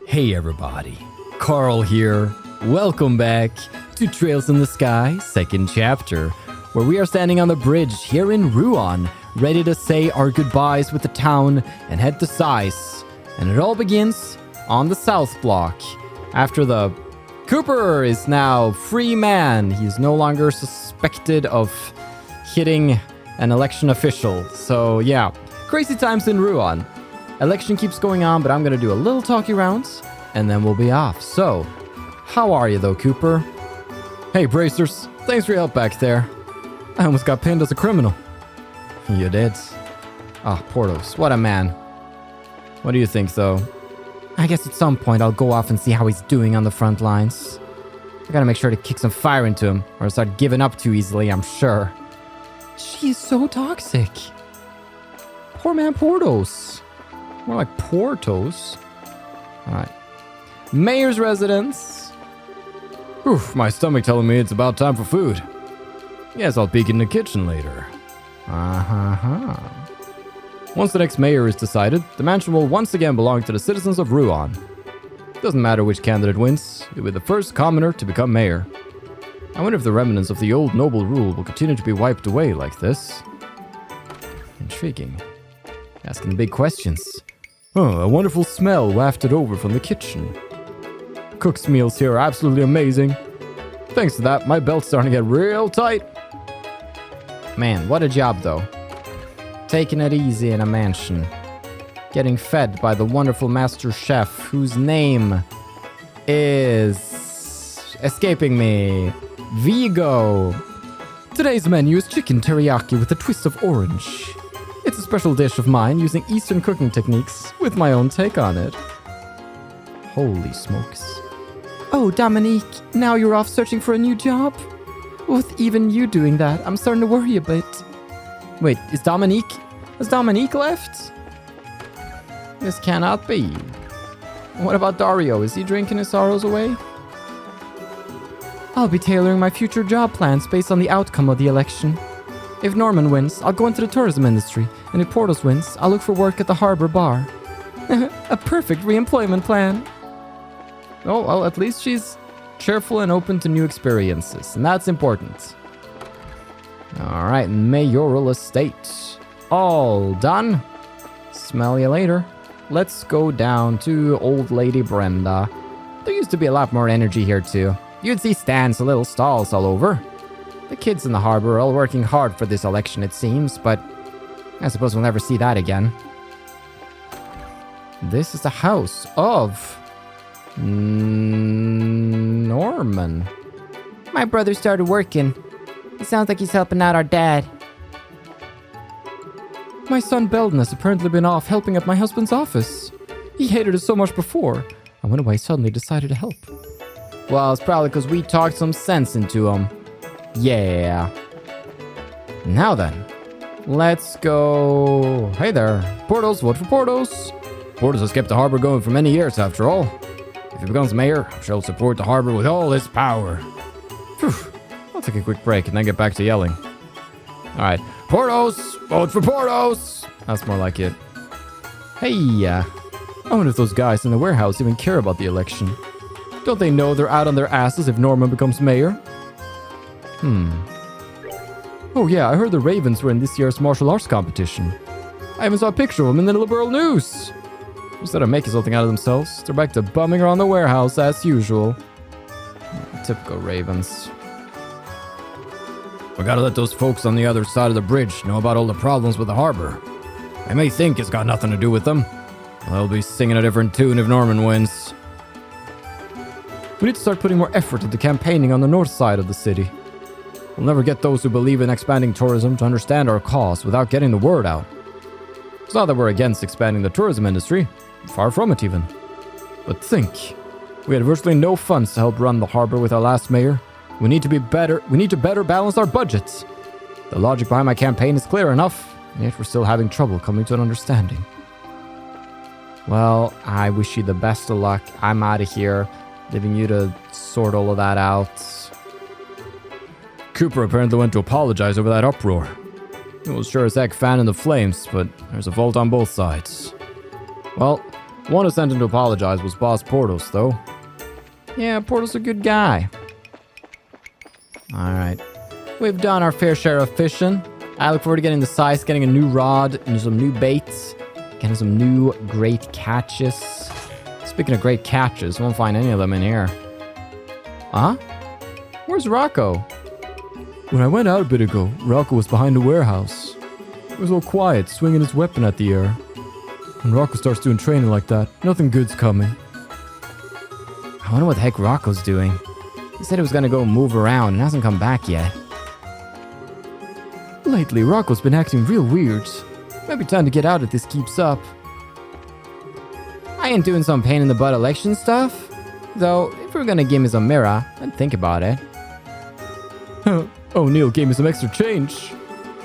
Hey everybody, Carl here. Welcome back to Trails in the Sky, second chapter, where we are standing on the bridge here in Ruan, ready to say our goodbyes with the town and head to Zeiss. And it all begins on the south block. After the Cooper is now free man. He's no longer suspected of hitting an election official. So yeah, crazy times in Ruan. Election keeps going on, but I'm going to do a little talkie rounds, and then we'll be off. So, how are you though, Cooper? Hey, Bracers. Thanks for your help back there. I almost got pinned as a criminal. You did? Ah, Portos. What a man. What do you think, though? I guess at some point I'll go off and see how he's doing on the front lines. I gotta make sure to kick some fire into him, or I'll start giving up too easily, I'm sure. She's so toxic. Poor man Portos. More like Portos. Alright. Mayor's residence. Oof, my stomach telling me it's about time for food. Guess I'll peek in the kitchen later. Once the next mayor is decided, the mansion will once again belong to the citizens of Ruan. Doesn't matter which candidate wins, you'll be the first commoner to become mayor. I wonder if the remnants of the old noble rule will continue to be wiped away like this. Intriguing. Asking the big questions. Oh, a wonderful smell wafted over from the kitchen. Cook's meals here are absolutely amazing. Thanks to that, my belt's starting to get real tight. Man, what a job though. Taking it easy in a mansion. Getting fed by the wonderful master chef whose name is escaping me. Vigo. Today's menu is chicken teriyaki with a twist of orange. It's a special dish of mine using Eastern cooking techniques with my own take on it. Holy smokes. Oh, Dominique, now you're off searching for a new job? With even you doing that, I'm starting to worry a bit. Wait, has Dominique left? This cannot be. What about Dario? Is he drinking his sorrows away? I'll be tailoring my future job plans based on the outcome of the election. If Norman wins, I'll go into the tourism industry, and if Portos wins, I'll look for work at the harbor bar. A perfect re-employment plan. Oh, well, at least she's cheerful and open to new experiences, and that's important. Alright, mayoral estate. All done. Smell you later. Let's go down to old lady Brenda. There used to be a lot more energy here too. You'd see stands and little stalls all over. The kids in the harbor are all working hard for this election, it seems, but I suppose we'll never see that again. This is the house of Norman. My brother started working. It sounds like he's helping out our dad. My son Belden has apparently been off helping at my husband's office. He hated it so much before. I wonder why he suddenly decided to help. Well, it's probably because we talked some sense into him. Yeah. Now then, let's go. Hey there, Portos, vote for Portos. Portos has kept the harbor going for many years after all. If he becomes mayor, I'm sure he'll support the harbor with all his power. Phew. I'll take a quick break and then get back to yelling. Alright, Portos, vote for Portos. That's more like it. Hey, I wonder if those guys in the warehouse even care about the election. Don't they know they're out on their asses if Norman becomes mayor? Oh yeah, I heard the Ravens were in this year's martial arts competition. I even saw a picture of them in the liberal news. Instead of making something out of themselves, they're back to bumming around the warehouse as usual. Typical Ravens. We gotta let those folks on the other side of the bridge know about all the problems with the harbor. They may think it's got nothing to do with them. They'll be singing a different tune if Norman wins. We need to start putting more effort into campaigning on the north side of the city. We'll never get those who believe in expanding tourism to understand our cause without getting the word out. It's not that we're against expanding the tourism industry. Far from it even. But think. We had virtually no funds to help run the harbor with our last mayor. We need to better balance our budgets. The logic behind my campaign is clear enough, and yet we're still having trouble coming to an understanding. Well, I wish you the best of luck. I'm out of here, leaving you to sort all of that out. Cooper apparently went to apologize over that uproar. He was sure as heck fanning the flames, but there's a fault on both sides. Well, One who sent him to apologize was Boss Portos, though. Yeah, Portos a good guy. Alright. We've done our fair share of fishing. I look forward to getting the Zeiss, getting a new rod, and some new baits. Getting some new great catches. Speaking of great catches, won't find any of them in here. Huh? Where's Rocco? When I went out a bit ago, Rocco was behind the warehouse. He was all quiet, swinging his weapon at the air. When Rocco starts doing training like that, nothing good's coming. I wonder what the heck Rocco's doing. He said he was gonna go move around and hasn't come back yet. Lately, Rocco's been acting real weird. Maybe time to get out if this keeps up. I ain't doing some pain in the butt election stuff. Though, if we were gonna give me some mirror, I'd think about it. O'Neill gave me some extra change.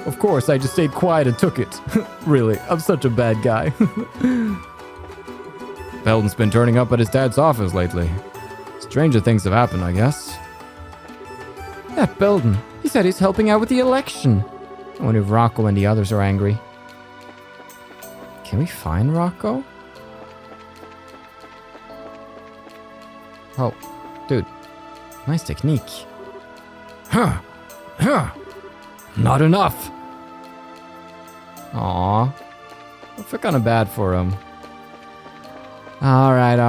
Of course, I just stayed quiet and took it. Really, I'm such a bad guy. Belden's been turning up at his dad's office lately. Stranger things have happened, I guess. That Belden, he said he's helping out with the election. I wonder if Rocco and the others are angry. Can we find Rocco? Oh, dude. Nice technique. Huh. Not enough. Aw. I feel kind of bad for him. Alright.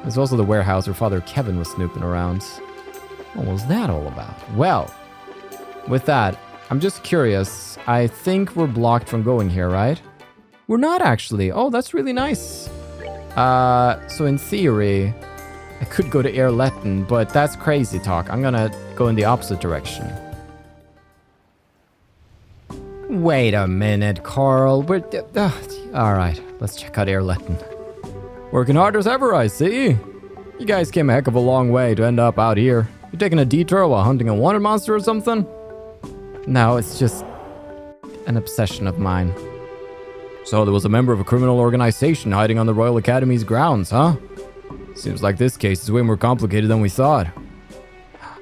There's also the warehouse where Father Kevin was snooping around. What was that all about? Well, with that, I'm just curious. I think we're blocked from going here, right? We're not actually. Oh, that's really nice. So in theory, I could go to Air-Letten, but that's crazy talk. I'm gonna go in the opposite direction. Wait a minute, Carl. Alright, let's check out Air-Letten. Working hard as ever, I see. You guys came a heck of a long way to end up out here. You taking a detour while hunting a wanted monster or something? No, it's just an obsession of mine. So there was a member of a criminal organization hiding on the Royal Academy's grounds, huh? Seems like this case is way more complicated than we thought.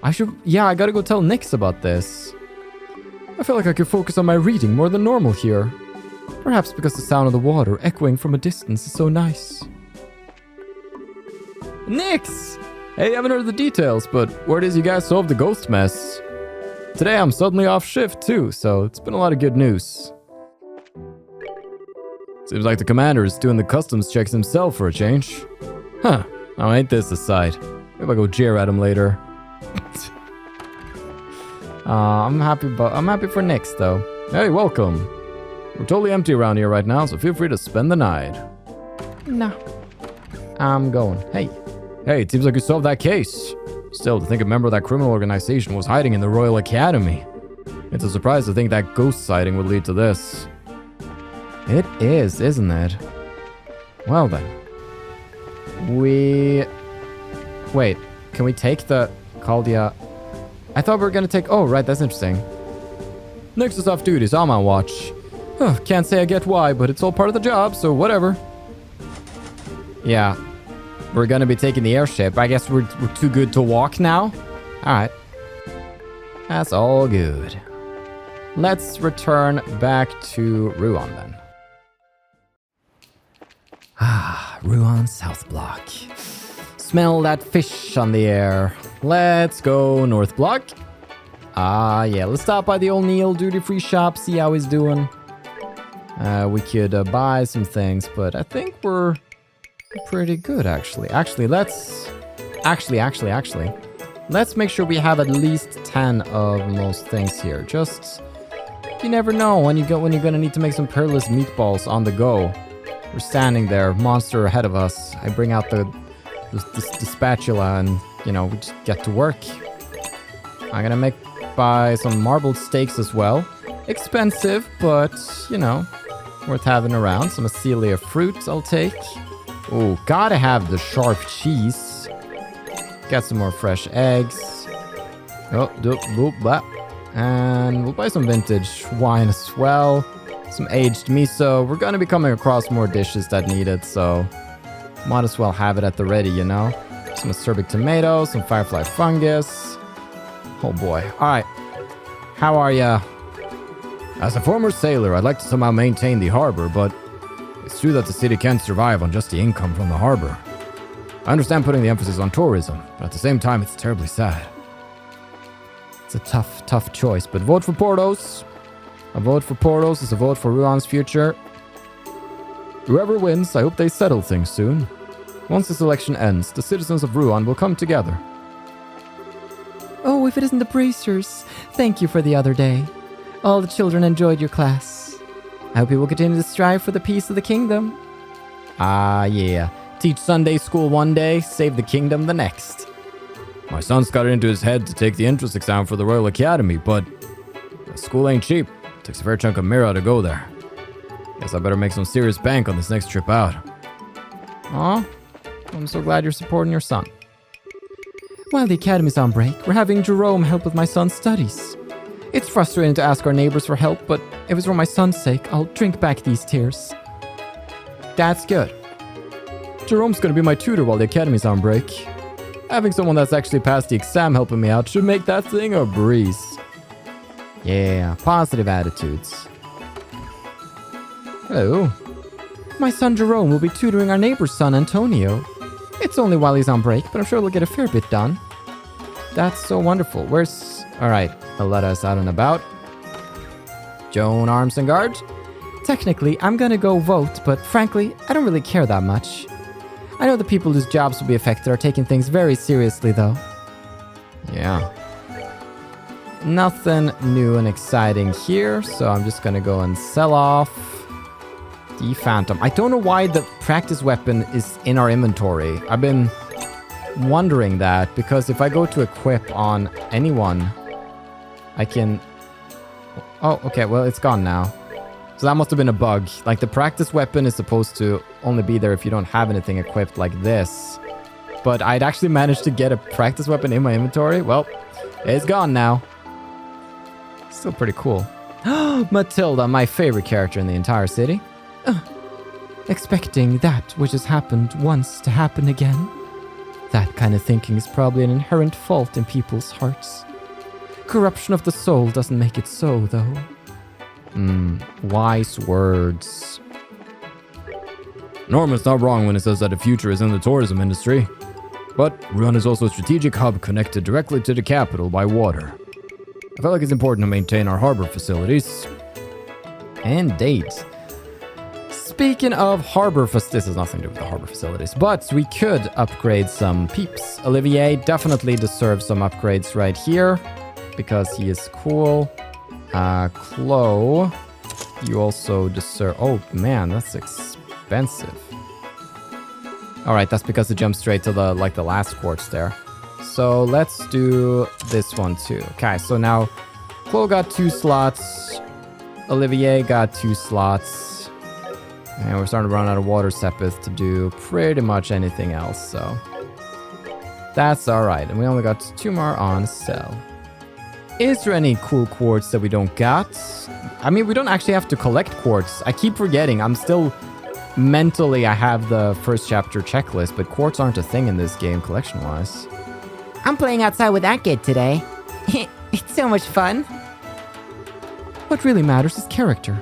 I gotta go tell Nix about this. I feel like I could focus on my reading more than normal here. Perhaps because the sound of the water echoing from a distance is so nice. Nix! Hey, I haven't heard the details, but word is you guys solved the ghost mess. Today I'm suddenly off shift too, so it's been a lot of good news. Seems like the commander is doing the customs checks himself for a change. Huh, now ain't this a sight. Maybe I'll go jeer at him later. I'm happy for Nix though. Hey, welcome. We're totally empty around here right now, so feel free to spend the night. No. I'm going. Hey, it seems like you solved that case. Still, to think a member of that criminal organization was hiding in the Royal Academy. It's a surprise to think that ghost sighting would lead to this. It is, isn't it? Well then. Wait, can we take the Caldia? I thought we were gonna take... Oh, right, that's interesting. Nix is off duty, so I'm on watch. Can't say I get why, but it's all part of the job, so whatever. Yeah. We're gonna be taking the airship. I guess we're too good to walk now? Alright. That's all good. Let's return back to Ruan then. Ruan South Block. Smell that fish on the air. Let's go North Block. Yeah, let's stop by the old Neil duty-free shop, see how he's doing. We could buy some things, but I think we're pretty good, actually. Let's make sure we have at least 10 of most things here. Just, you never know when you're gonna need to make some pearless meatballs on the go. We're standing there, monster ahead of us. I bring out the spatula and, we just get to work. I'm gonna buy some marbled steaks as well. Expensive, but, worth having around. Some Cecilia fruit I'll take. Oh, gotta have the sharp cheese. Got some more fresh eggs. And we'll buy some vintage wine as well. Some aged miso. We're gonna be coming across more dishes that need it, so might as well have it at the ready, Some acerbic tomatoes, some firefly fungus. Oh boy. Alright. How are ya? As a former sailor, I'd like to somehow maintain the harbor, but It's true that the city can't survive on just the income from the harbor. I understand putting the emphasis on tourism, but at the same time, it's terribly sad. It's a tough choice, but vote for Portos. A vote for Portos is a vote for Ruan's future. Whoever wins, I hope they settle things soon. Once this election ends, the citizens of Ruan will come together. Oh, if it isn't the bracers. Thank you for the other day. All the children enjoyed your class. I hope you will continue to strive for the peace of the kingdom. Ah, yeah. Teach Sunday school one day, save the kingdom the next. My son's got it into his head to take the entrance exam for the Royal Academy, but the school ain't cheap. Takes a fair chunk of mirror to go there. Guess I better make some serious bank on this next trip out. Aw, I'm so glad you're supporting your son. While the academy's on break, we're having Jerome help with my son's studies. It's frustrating to ask our neighbors for help, but if it's for my son's sake, I'll drink back these tears. That's good. Jerome's gonna be my tutor while the academy's on break. Having someone that's actually passed the exam helping me out should make that thing a breeze. Yeah, positive attitudes. Hello. My son Jerome will be tutoring our neighbor's son Antonio. It's only while he's on break, but I'm sure he'll get a fair bit done. That's so wonderful. Alright, I'll let us out and about. Joan Arms and Guard? Technically, I'm gonna go vote, but frankly, I don't really care that much. I know the people whose jobs will be affected are taking things very seriously, though. Yeah. Nothing new and exciting here, so I'm just gonna go and sell off the Phantom. I don't know why the practice weapon is in our inventory. I've been wondering that, because if I go to equip on anyone, I can... Oh, okay, well, it's gone now. So that must have been a bug. Like, the practice weapon is supposed to only be there if you don't have anything equipped like this. But I'd actually managed to get a practice weapon in my inventory. Well, it's gone now. Still pretty cool. Matilda, my favorite character in the entire city. Expecting that which has happened once to happen again. That kind of thinking is probably an inherent fault in people's hearts. Corruption of the soul doesn't make it so, though. Wise words. Norman's not wrong when he says that the future is in the tourism industry. But Ruan is also a strategic hub connected directly to the capital by water. I feel like it's important to maintain our harbor facilities. And dates. Speaking of harbor facilities, this has nothing to do with the harbor facilities, but we could upgrade some peeps. Olivier definitely deserves some upgrades right here because he is cool. Chloe, you also deserve... Oh, man, that's expensive. Alright, that's because it jumps straight to the last quartz there. So let's do this one too. Okay, so now Chloe got 2 slots. Olivier got 2 slots. And we're starting to run out of water sepith to do pretty much anything else, so... That's alright, and we only got 2 more on sale. Is there any cool quartz that we don't got? I mean, we don't actually have to collect quartz. I keep forgetting. I'm still... Mentally, I have the first chapter checklist, but quartz aren't a thing in this game collection-wise. I'm playing outside with that kid today. It's so much fun. What really matters is character.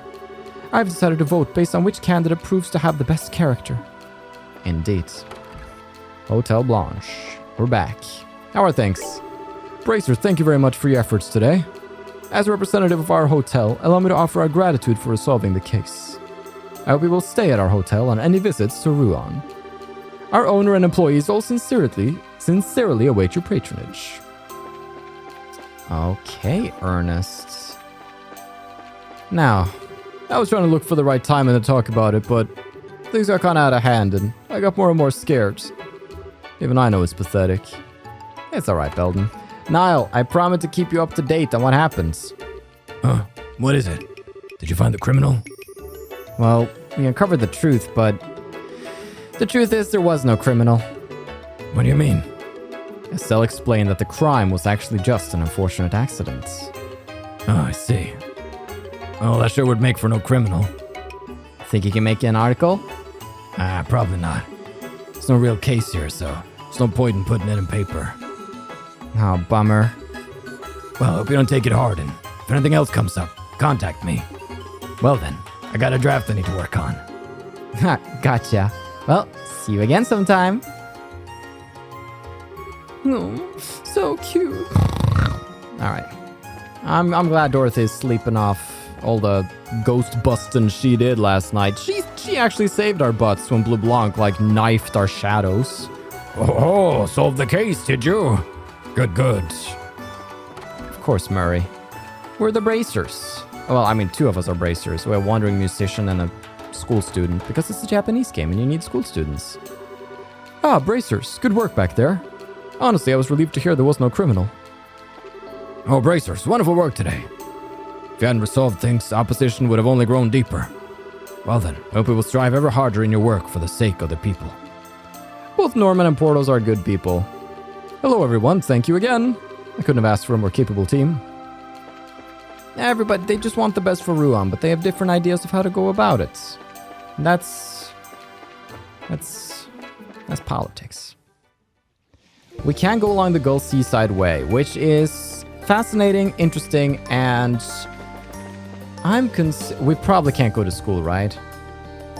I've decided to vote based on which candidate proves to have the best character. Indeed. Hotel Blanche. We're back. How are things? Bracer, thank you very much for your efforts today. As a representative of our hotel, allow me to offer our gratitude for resolving the case. I hope you will stay at our hotel on any visits to Ruan. Our owner and employees all sincerely await your patronage. Okay, Ernest. Now, I was trying to look for the right time to talk about it, but things got kind of out of hand, and I got more and more scared. Even I know it's pathetic. It's alright, Belden. Niall, I promise to keep you up to date on what happens. What is it? Did you find the criminal? Well, we uncovered the truth, but the truth is there was no criminal. What do you mean? Estelle explained that the crime was actually just an unfortunate accident. Oh, I see. Well, that sure would make for no criminal. Think you can make an article? Probably not. There's no real case here, so there's no point in putting it in paper. Oh, bummer. Well, I hope you don't take it hard, and if anything else comes up, contact me. Well then, I got a draft I need to work on. Gotcha. Well, see you again sometime. Oh, so cute. All right. I'm glad Dorothy's sleeping off all the ghost busting she did last night. She actually saved our butts when Blue Blanc like knifed our shadows. Oh, solved the case, did you? Good. Of course, Murray. We're the bracers. Well, I mean, two of us are bracers. We're a wandering musician and a school student, because it's a Japanese game and you need school students. Ah, bracers. Good work back there. Honestly, I was relieved to hear there was no criminal. Oh, bracers, wonderful work today. If you hadn't resolved things, opposition would have only grown deeper. Well then, I hope you will strive ever harder in your work for the sake of the people. Both Norman and Portos are good people. Hello, everyone. Thank you again. I couldn't have asked for a more capable team. Everybody, they just want the best for Ruan, but they have different ideas of how to go about it. That's politics. We can go along the Gull Seaside Way, which is fascinating, interesting, and we probably can't go to school, right?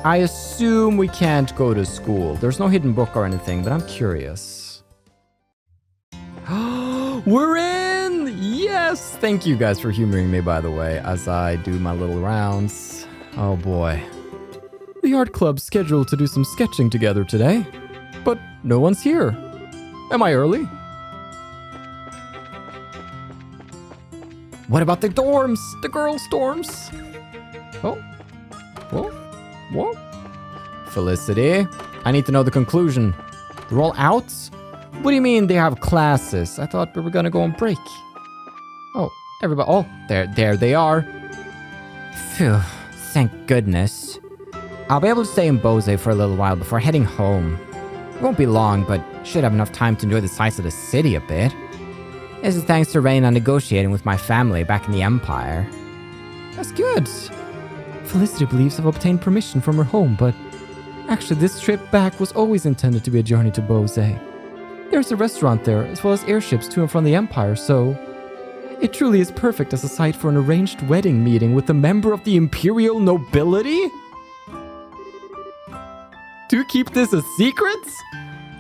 I assume we can't go to school. There's no hidden book or anything, but I'm curious. We're in! Yes! Thank you guys for humoring me, by the way, as I do my little rounds. Oh boy. The art club's scheduled to do some sketching together today, but no one's here. Am I early? What about the dorms? The girls' dorms? Oh. Whoa. Felicity, I need to know the conclusion. They're all out? What do you mean they have classes? I thought we were gonna go on break. Oh, everybody. Oh, there they are. Phew, thank goodness. I'll be able to stay in Bose for a little while before heading home. It won't be long, but should have enough time to enjoy the sights of the city a bit. This is thanks to Reina negotiating with my family back in the Empire. That's good. Felicity believes I've obtained permission from her home, but actually this trip back was always intended to be a journey to Bose. There's a restaurant there, as well as airships to and from the Empire, so it truly is perfect as a site for an arranged wedding meeting with a member of the Imperial nobility? Do you keep this a secret?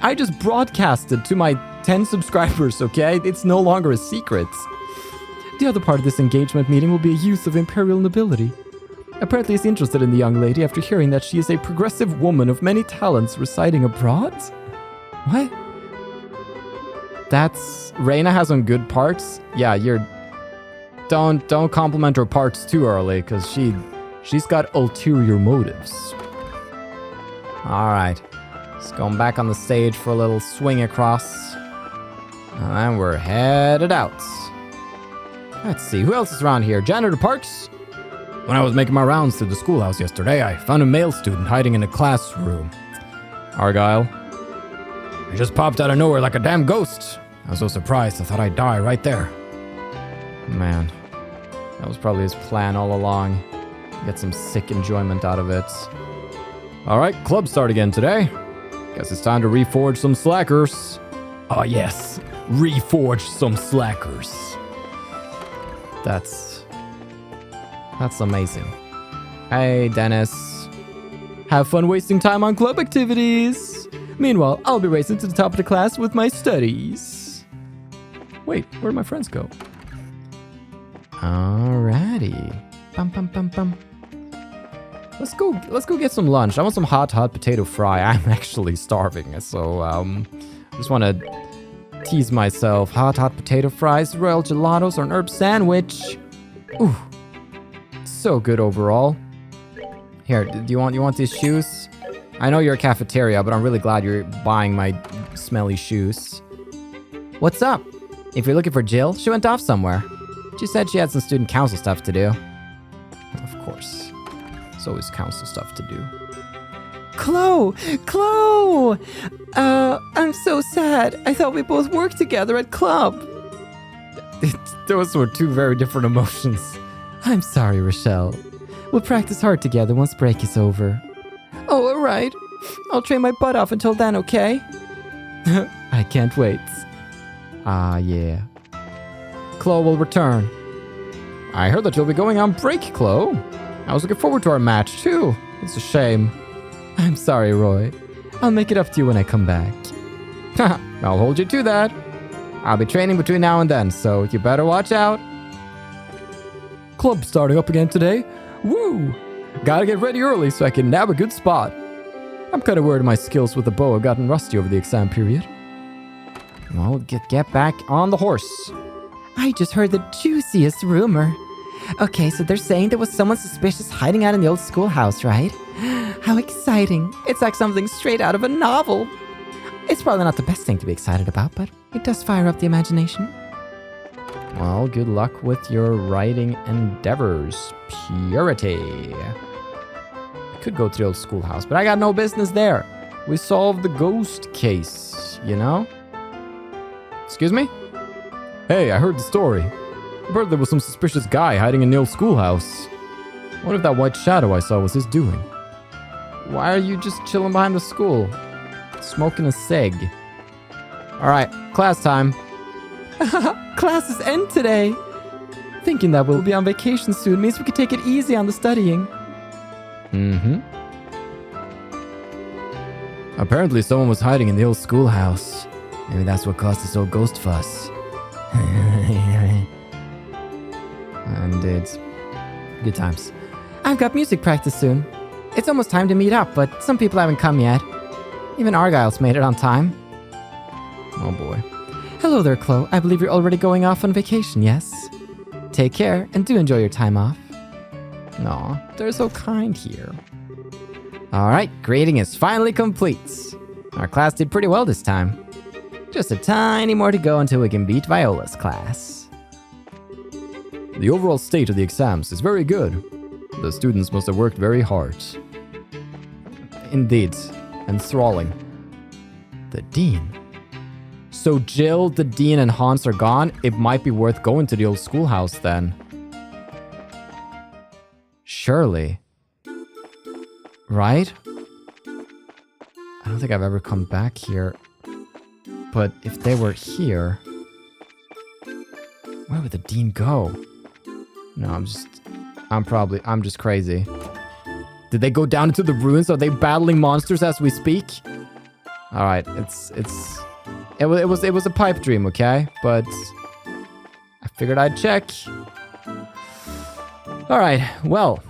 I just broadcasted to my 10 subscribers, okay? It's no longer a secret. The other part of this engagement meeting will be a youth of Imperial nobility. Apparently he's interested in the young lady after hearing that she is a progressive woman of many talents residing abroad? What? That's... Reina has some good parts? Yeah, Don't compliment her parts too early, because she's got ulterior motives. Alright. Just going back on the stage for a little swing across. And we're headed out. Let's see, who else is around here? Janitor Parks? When I was making my rounds through the schoolhouse yesterday, I found a male student hiding in a classroom. Argyle? He just popped out of nowhere like a damn ghost. I was so surprised, I thought I'd die right there. Man, that was probably his plan all along. Get some sick enjoyment out of it. Alright, club start again today. Guess it's time to reforge some slackers. Oh yes, reforge some slackers. That's amazing. Hey, Dennis. Have fun wasting time on club activities. Meanwhile, I'll be racing to the top of the class with my studies. Wait, where'd my friends go? Alrighty. Bum. Let's go get some lunch. I want some hot potato fry. I'm actually starving, so I just want to tease myself. Hot potato fries, royal gelatos, or an herb sandwich. Ooh, so good overall. Here, do you want these shoes? I know you're a cafeteria, but I'm really glad you're buying my smelly shoes. What's up? If you're looking for Jill, she went off somewhere. She said she had some student council stuff to do. Of course. It's always council stuff to do. Chloe! I'm so sad. I thought we both worked together at club. Those were two very different emotions. I'm sorry, Rochelle. We'll practice hard together once break is over. Oh, alright. I'll train my butt off until then, okay? I can't wait. Ah, yeah. Chloe will return. I heard that you'll be going on break, Chloe. I was looking forward to our match, too. It's a shame. I'm sorry, Roy. I'll make it up to you when I come back. I'll hold you to that. I'll be training between now and then, so you better watch out. Club starting up again today. Woo! Gotta get ready early so I can nab a good spot. I'm kind of worried my skills with the bow have gotten rusty over the exam period. Well, get back on the horse. I just heard the juiciest rumor. Okay, so they're saying there was someone suspicious hiding out in the old schoolhouse, right? How exciting. It's like something straight out of a novel. It's probably not the best thing to be excited about, but it does fire up the imagination. Well, good luck with your writing endeavors. Purity. I could go to the old schoolhouse, but I got no business there. We solved the ghost case, you know? Excuse me? Hey, I heard the story. I heard there was some suspicious guy hiding in the old schoolhouse. What if that white shadow I saw was his doing? Why are you just chilling behind the school? Smoking a cig. Alright, class time. Classes end today. Thinking that we'll be on vacation soon means we can take it easy on the studying. Mm-hmm. Apparently someone was hiding in the old schoolhouse. Maybe that's what caused this old ghost fuss. And it's good times. I've got music practice soon. It's almost time to meet up, but some people haven't come yet. Even Argyle's made it on time. Oh boy. Hello there, Chloe. I believe you're already going off on vacation, yes? Take care, and do enjoy your time off. Aw, they're so kind here. Alright, grading is finally complete. Our class did pretty well this time. Just a tiny more to go until we can beat Viola's class. The overall state of the exams is very good. The students must have worked very hard. Indeed. Enthralling. The dean. So Jill, the dean, and Hans are gone. It might be worth going to the old schoolhouse then. Surely. Right? I don't think I've ever come back here. But if they were here, where would the dean go? No, I'm just crazy. Did they go down into the ruins? Are they battling monsters as we speak? All right, it was a pipe dream, okay? But I figured I'd check. All right, well,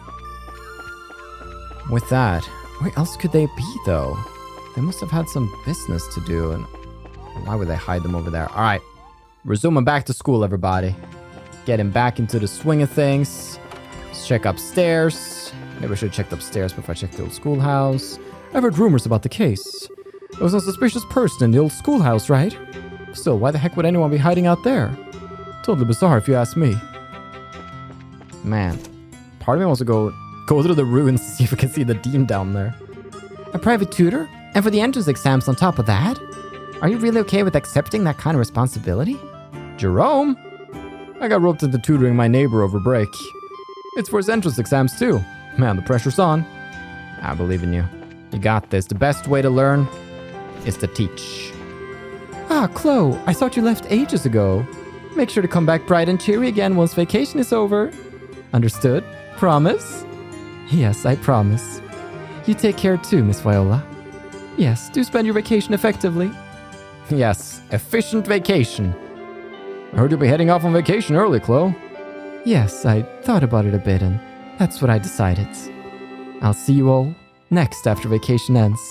with that, where else could they be though? They must have had some business to do, and why would they hide them over there? All right, resuming back to school, everybody. Getting back into the swing of things. Let's check upstairs. Maybe I should have checked upstairs before I checked the old schoolhouse. I've heard rumors about the case. There was a suspicious person in the old schoolhouse, right? Still, why the heck would anyone be hiding out there? Totally bizarre if you ask me. Man, part of me wants to go through the ruins to see if we can see the dean down there. A private tutor? And for the entrance exams on top of that? Are you really okay with accepting that kind of responsibility? Jerome? I got roped into tutoring my neighbor over break. It's for his entrance exams too. Man, the pressure's on. I believe in you. You got this. The best way to learn is to teach. Ah, Chloe, I thought you left ages ago. Make sure to come back bright and cheery again once vacation is over. Understood? Promise? Yes, I promise. You take care too, Miss Viola. Yes, do spend your vacation effectively. Yes, efficient vacation. I heard you'll be heading off on vacation early, Chloe. Yes, I thought about it a bit and that's what I decided. I'll see you all next after vacation ends.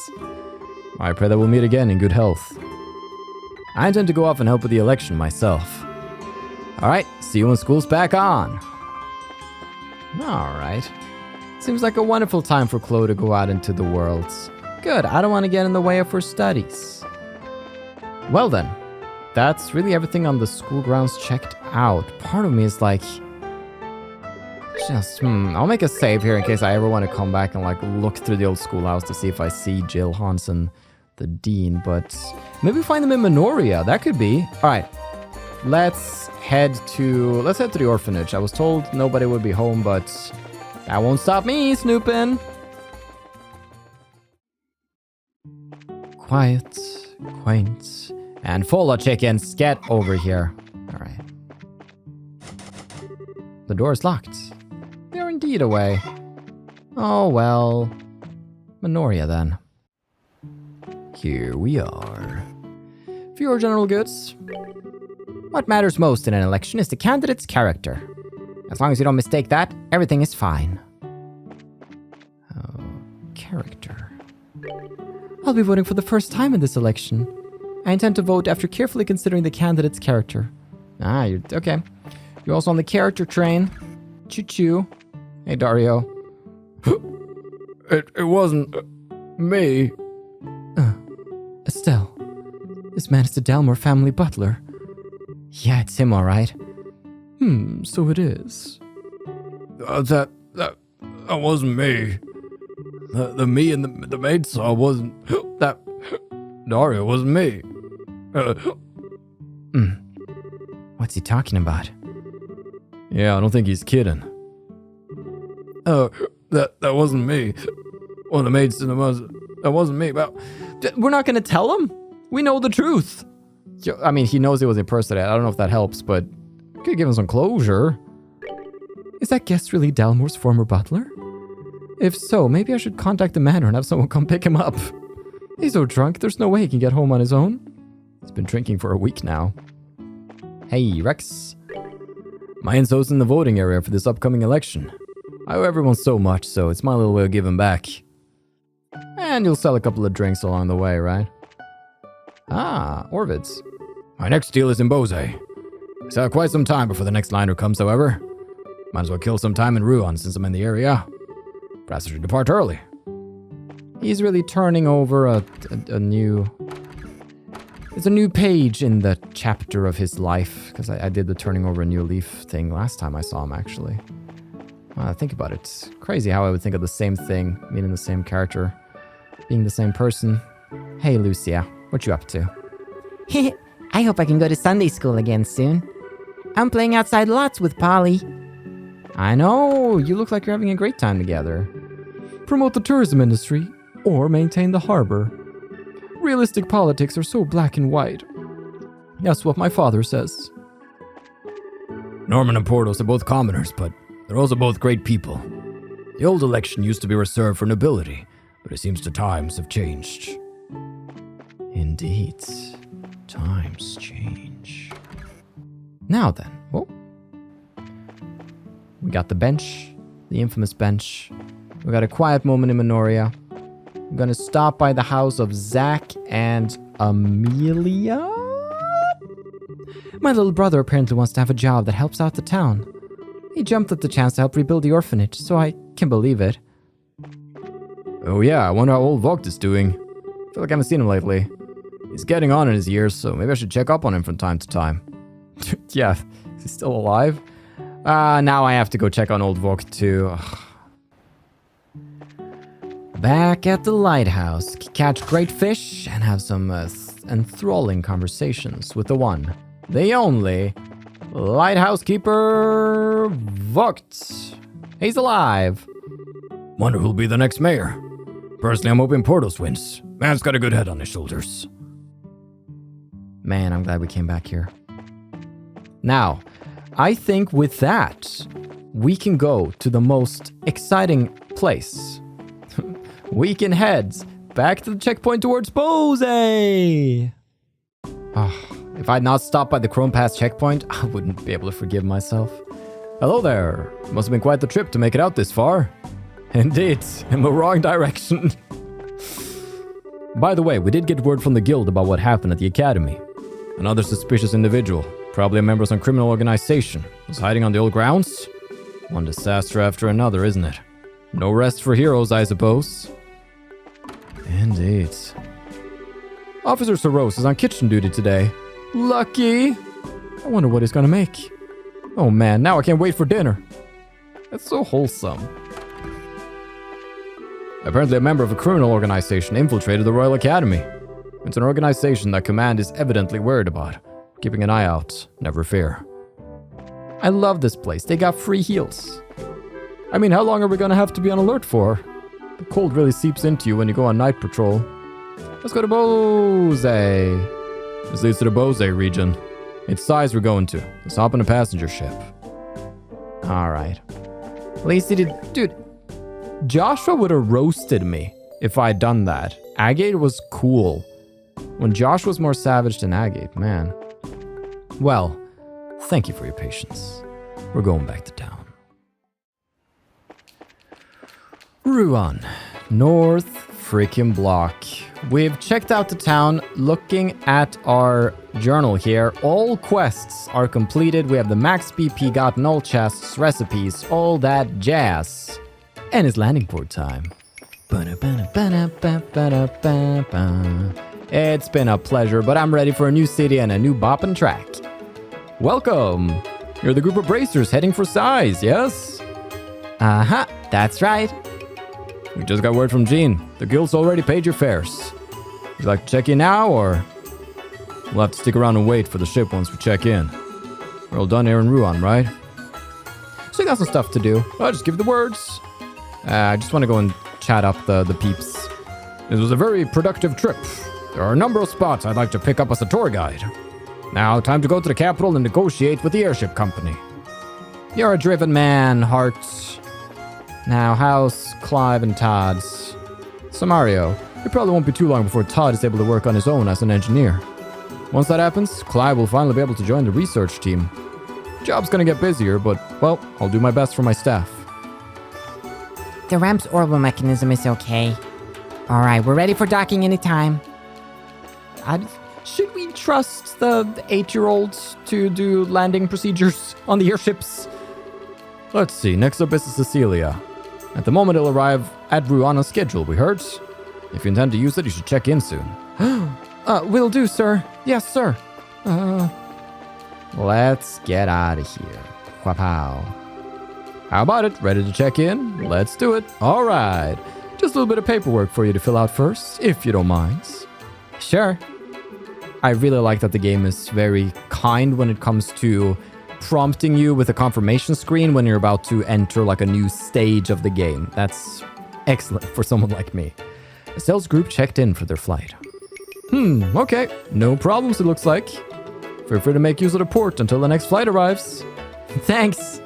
I pray that we'll meet again in good health. I intend to go off and help with the election myself. Alright, see you when school's back on. Alright. Seems like a wonderful time for Chloe to go out into the world. Good, I don't want to get in the way of her studies. Well then, that's really everything on the school grounds checked out. Part of me is like, I'll make a save here in case I ever want to come back and like look through the old schoolhouse to see if I see Jill, Hansen, the dean, but maybe find them in Manoria. That could be. All right, let's head to the orphanage. I was told nobody would be home, but that won't stop me snooping. Quiet, quaint, and full of chickens. Get over here. All right. The door is locked. They're indeed away. Oh well. Manoria, then. Here we are. Fewer general goods. What matters most in an election is the candidate's character. As long as you don't mistake that, everything is fine. Oh, character. I'll be voting for the first time in this election. I intend to vote after carefully considering the candidate's character. Ah, you're okay. You're also on the character train. Choo-choo. Hey, Dario. It wasn't me. Estelle. This man is the Dalmor family butler. Yeah, it's him, all right. So it is. That wasn't me. The me and the maid saw wasn't... That... Dario wasn't me. What's he talking about? Yeah, I don't think he's kidding. That wasn't me. One of the maids in the that wasn't me. But We're not going to tell him? We know the truth. I mean, he knows it was impersonated. I don't know if that helps, but could give him some closure. Is that guest really Dalmor's former butler? If so, maybe I should contact the manor and have someone come pick him up. He's so drunk, there's no way he can get home on his own. He's been drinking for a week now. Hey, Rex. My inso's in the voting area for this upcoming election. I owe everyone so much, so it's my little way of giving back. And you'll sell a couple of drinks along the way, right? Ah, Orvids. my next deal is in Bose. So quite some time before the next liner comes, however. Might as well kill some time in Ruan since I'm in the area. Perhaps I should depart early. He's really turning over a new... There's a new page in the chapter of his life, because I did the turning over a new leaf thing last time I saw him, actually. Think about it. It's crazy how I would think of the same thing, meaning the same character, being the same person. Hey, Lucia, what you up to? I hope I can go to Sunday school again soon. I'm playing outside lots with Polly. I know, you look like you're having a great time together. Promote the tourism industry, or maintain the harbor. Realistic politics are so black and white. That's what my father says. Norman and Portos are both commoners, but they're also both great people. The old election used to be reserved for nobility, but it seems the times have changed. Indeed. Times change. Now then, whoa. We got the bench, the infamous bench. We got a quiet moment in Manoria. I'm gonna stop by the house of Zach and Amelia? My little brother apparently wants to have a job that helps out the town. He jumped at the chance to help rebuild the orphanage, so I can believe it. Oh yeah, I wonder how old Vogt is doing. I feel like I haven't seen him lately. He's getting on in his years, so maybe I should check up on him from time to time. Yeah, is he still alive? Now I have to go check on old Vogt too. Ugh. Back at the lighthouse, catch great fish and have some enthralling conversations with the one, the only, lighthouse keeper Vogt. He's alive. Wonder who'll be the next mayor. Personally, I'm hoping Portos wins. Man's got a good head on his shoulders. Man, I'm glad we came back here. Now, I think with that, we can go to the most exciting place. We can head back to the checkpoint towards Bose. If I'd not stopped by the Chrome Pass checkpoint, I wouldn't be able to forgive myself. Hello there. Must have been quite the trip to make it out this far. Indeed, in the wrong direction. By the way, we did get word from the guild about what happened at the academy. Another suspicious individual, probably a member of some criminal organization, was hiding on the old grounds. One disaster after another, isn't it? No rest for heroes, I suppose. Indeed. Officer Soros is on kitchen duty today. Lucky. I wonder what he's gonna make. Oh man, now I can't wait for dinner. That's so wholesome. Apparently a member of a criminal organization infiltrated the Royal Academy. It's an organization that Command is evidently worried about. Keeping an eye out, never fear. I love this place. They got free heals. I mean, how long are we gonna have to be on alert for? The cold really seeps into you when you go on night patrol. Let's go to Bose. This leads to the Bose region. It's Zeiss we're going to. Let's hop on a passenger ship. Alright. At least he did... Dude, Joshua would have roasted me if I'd done that. Agate was cool. When Josh was more savage than Agate, man. Well, thank you for your patience. We're going back to town. Ruan, North freaking block. We've checked out the town. Looking at our journal here, all quests are completed. We have the max BP gotten, all chests, recipes, all that jazz. And it's landing port time. It's been a pleasure, but I'm ready for a new city and a new boppin' track. Welcome! You're the group of bracers heading for Zeiss, yes? Uh-huh, that's right. We just got word from Jean. The guild's already paid your fares. Would you like to check in now, or we'll have to stick around and wait for the ship once we check in? We're all done here in Ruan, right? So you got some stuff to do. I'll just give the words. I just want to go and chat up the peeps. This was a very productive trip. There are a number of spots I'd like to pick up as a tour guide. Now, time to go to the capital and negotiate with the airship company. You're a driven man, Hart. Now, how's Clive and Todd's? So Mario, it probably won't be too long before Todd is able to work on his own as an engineer. Once that happens, Clive will finally be able to join the research team. Job's gonna get busier, but, well, I'll do my best for my staff. The ramp's orbital mechanism is okay. Alright, we're ready for docking anytime. Should we trust the 8-year-olds to do landing procedures on the airships? Let's see, next up is Cecilia. At the moment, it'll arrive at Ruan on schedule, we heard. If you intend to use it, you should check in soon. Will do, sir. Yes, sir. Let's get out of here. Wow. How about it? Ready to check in? Let's do it. All right. Just a little bit of paperwork for you to fill out first, if you don't mind. Sure. I really like that the game is very kind when it comes to prompting you with a confirmation screen when you're about to enter like a new stage of the game. That's excellent for someone like me. Estelle's group checked in for their flight. Okay. No problems, it looks like. Feel free to make use of the port until the next flight arrives. Thanks.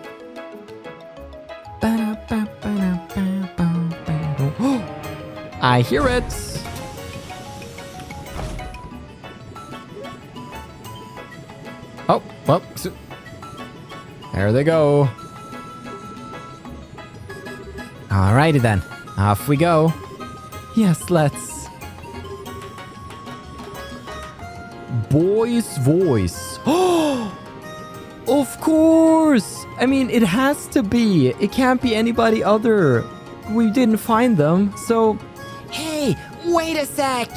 I hear it. Oh, well, there they go. Alrighty then. Off we go. Yes, let's. Boy's voice. Of course! I mean, it has to be. It can't be anybody other. We didn't find them, so... Hey, wait a sec!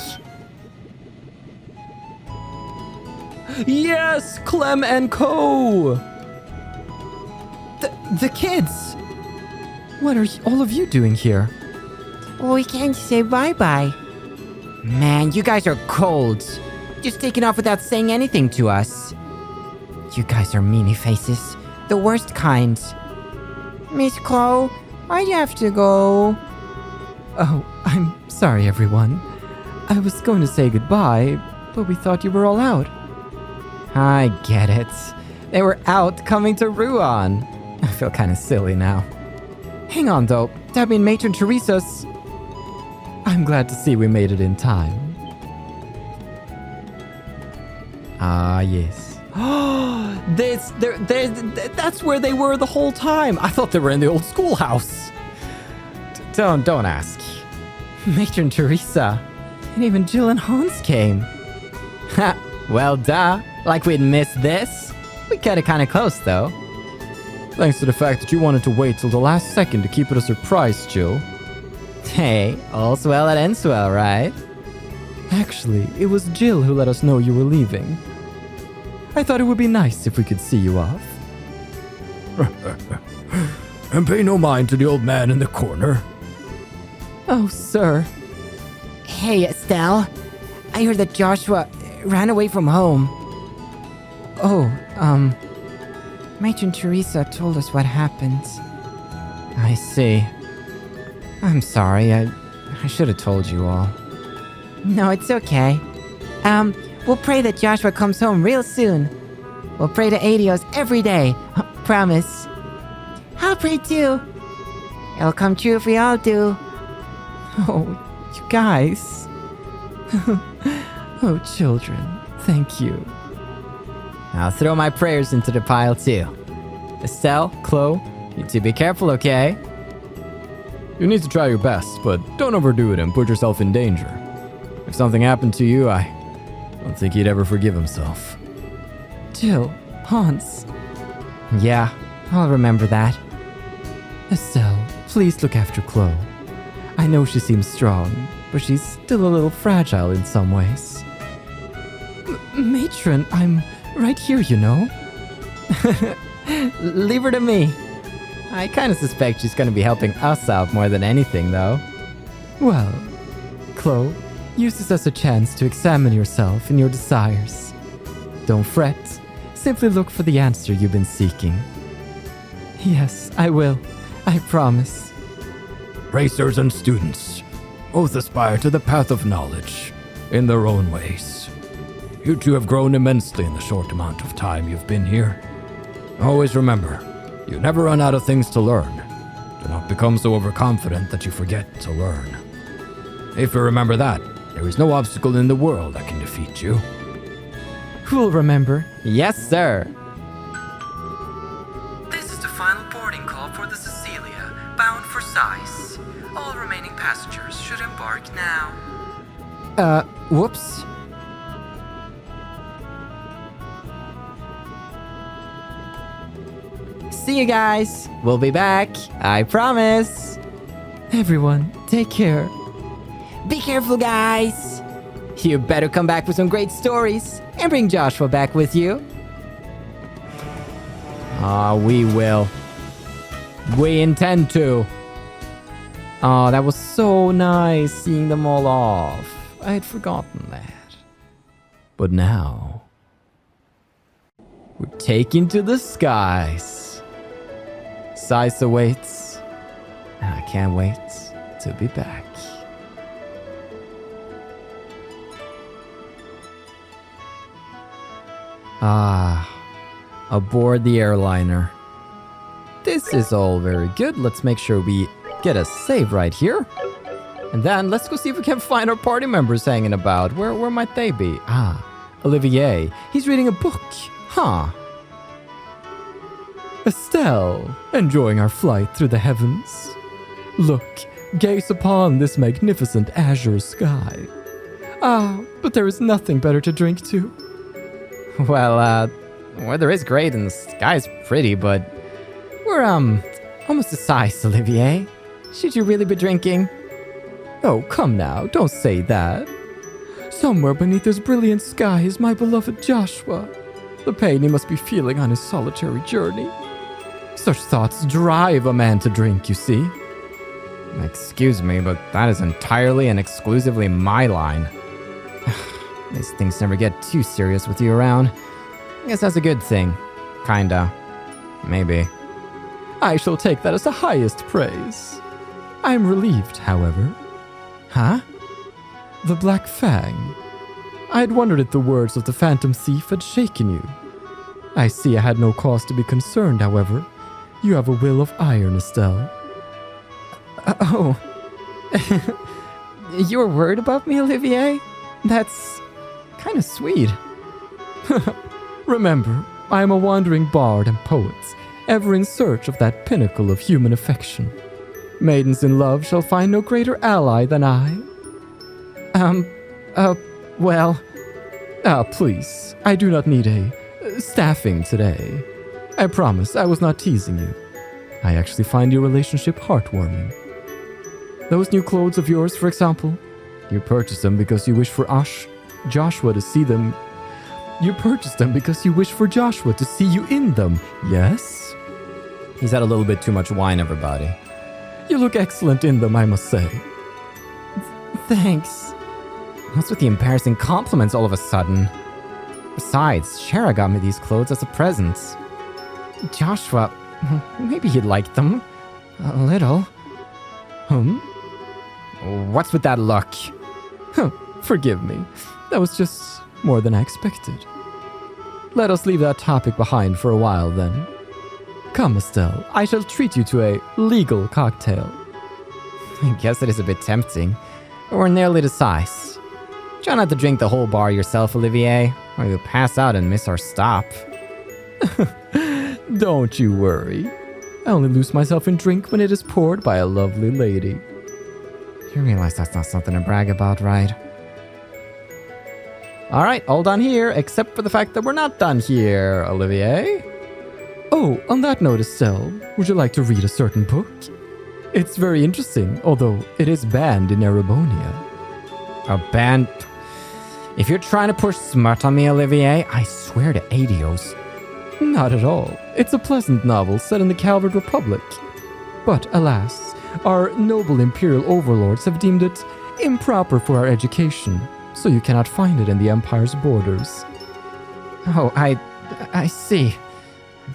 Yes! Clem and Co! The kids! What are all of you doing here? We can't say bye-bye. Man, you guys are cold. Just taking off without saying anything to us. You guys are meanie faces. The worst kind. Miss Chloe, why'd you have to go? Oh, I'm sorry, everyone. I was going to say goodbye, but we thought you were all out. I get it. They were out coming to Ruan. I feel kind of silly now. Hang on, though. That means Matron Teresa's... I'm glad to see we made it in time. Ah, yes. That's where they were the whole time. I thought they were in the old schoolhouse. Don't ask. Matron Teresa. And even Jill and Hans came. Ha, well, duh. Like we'd missed this. We got it kind of close, though. Thanks to the fact that you wanted to wait till the last second to keep it a surprise, Jill. Hey, all's well that ends well, right? Actually, it was Jill who let us know you were leaving. I thought it would be nice if we could see you off. And pay no mind to the old man in the corner. Oh, sir. Hey, Estelle. I heard that Joshua ran away from home. Oh, Matron Teresa told us what happened. I see. I'm sorry, I should have told you all. No, it's okay. We'll pray that Joshua comes home real soon. We'll pray to Adios every day. Promise. I'll pray too. It'll come true if we all do. Oh, guys. Oh, children, thank you. I'll throw my prayers into the pile too. Estelle, Chloe, you two be careful, okay? You need to try your best, but don't overdo it and put yourself in danger. If something happened to you, I don't think he'd ever forgive himself. Jill, Hans, Yeah, I'll remember that. Estelle, please look after Chloe. I know she seems strong, but she's still a little fragile in some ways. Matron, I'm right here, you know. Leave her to me. I kind of suspect she's going to be helping us out more than anything, though. Well, Chloe, use this as a chance to examine yourself and your desires. Don't fret. Simply look for the answer you've been seeking. Yes, I will. I promise. Racers and students both aspire to the path of knowledge in their own ways. You two have grown immensely in the short amount of time you've been here. Always remember, you never run out of things to learn. Do not become so overconfident that you forget to learn. If you remember that, there is no obstacle in the world that can defeat you. Who'll remember? Yes, sir. This is the final boarding call for the Cecilia, bound for Zeiss. All remaining passengers should embark now. Whoops. See you guys. We'll be back. I promise. Everyone, take care. Be careful, guys. You better come back with some great stories and bring Joshua back with you. We will. We intend to. Oh, that was so nice seeing them all off. I had forgotten that. But now, we're taken to the skies. Zeiss awaits, and I can't wait to be back. Aboard the airliner. This is all very good. Let's make sure we get a save right here. And then let's go see if we can find our party members hanging about. Where might they be? Olivier. He's reading a book. Huh. Estelle, enjoying our flight through the heavens. Look, gaze upon this magnificent azure sky. But there is nothing better to drink to. Well, weather is great and the sky's pretty, but we're, almost a size, Olivier. Should you really be drinking? Oh, come now, don't say that. Somewhere beneath this brilliant sky is my beloved Joshua. The pain he must be feeling on his solitary journey. Such thoughts drive a man to drink, you see. Excuse me, but that is entirely and exclusively my line. These things never get too serious with you around. I guess that's a good thing. Kinda. Maybe. I shall take that as the highest praise. I am relieved, however. Huh? The Black Fang. I had wondered if the words of the Phantom Thief had shaken you. I see I had no cause to be concerned, however. You have a will of iron, Estelle. Oh. You were worried about me, Olivier? That's kind of sweet. Remember, I am a wandering bard and poet, ever in search of that pinnacle of human affection. Maidens in love shall find no greater ally than I. Well... Please, I do not need a staffing today. I promise I was not teasing you. I actually find your relationship heartwarming. Those new clothes of yours, for example, you purchased them because you wish for Joshua to see them. You purchased them because you wish for Joshua to see you in them, yes? He's had a little bit too much wine, everybody. You look excellent in them, I must say. Thanks. What's with the embarrassing compliments all of a sudden? Besides, Shara got me these clothes as a present. Joshua, maybe he'd like them. A little. What's with that look? Forgive me. That was just more than I expected. Let us leave that topic behind for a while, then. Come, Estelle, I shall treat you to a legal cocktail. I guess it is a bit tempting. We're nearly to Zeiss. Try not to drink the whole bar yourself, Olivier, or you'll pass out and miss our stop. Don't you worry. I only lose myself in drink when it is poured by a lovely lady. You realize that's not something to brag about, right? All right, all done here, except for the fact that we're not done here, Olivier. Oh, on that note, Estelle, would you like to read a certain book? It's very interesting, although it is banned in Erebonia. A band? If you're trying to push smut on me, Olivier, I swear to Adios. Not at all. It's a pleasant novel set in the Calvert Republic. But alas, our noble imperial overlords have deemed it improper for our education, so you cannot find it in the Empire's borders. Oh, I see.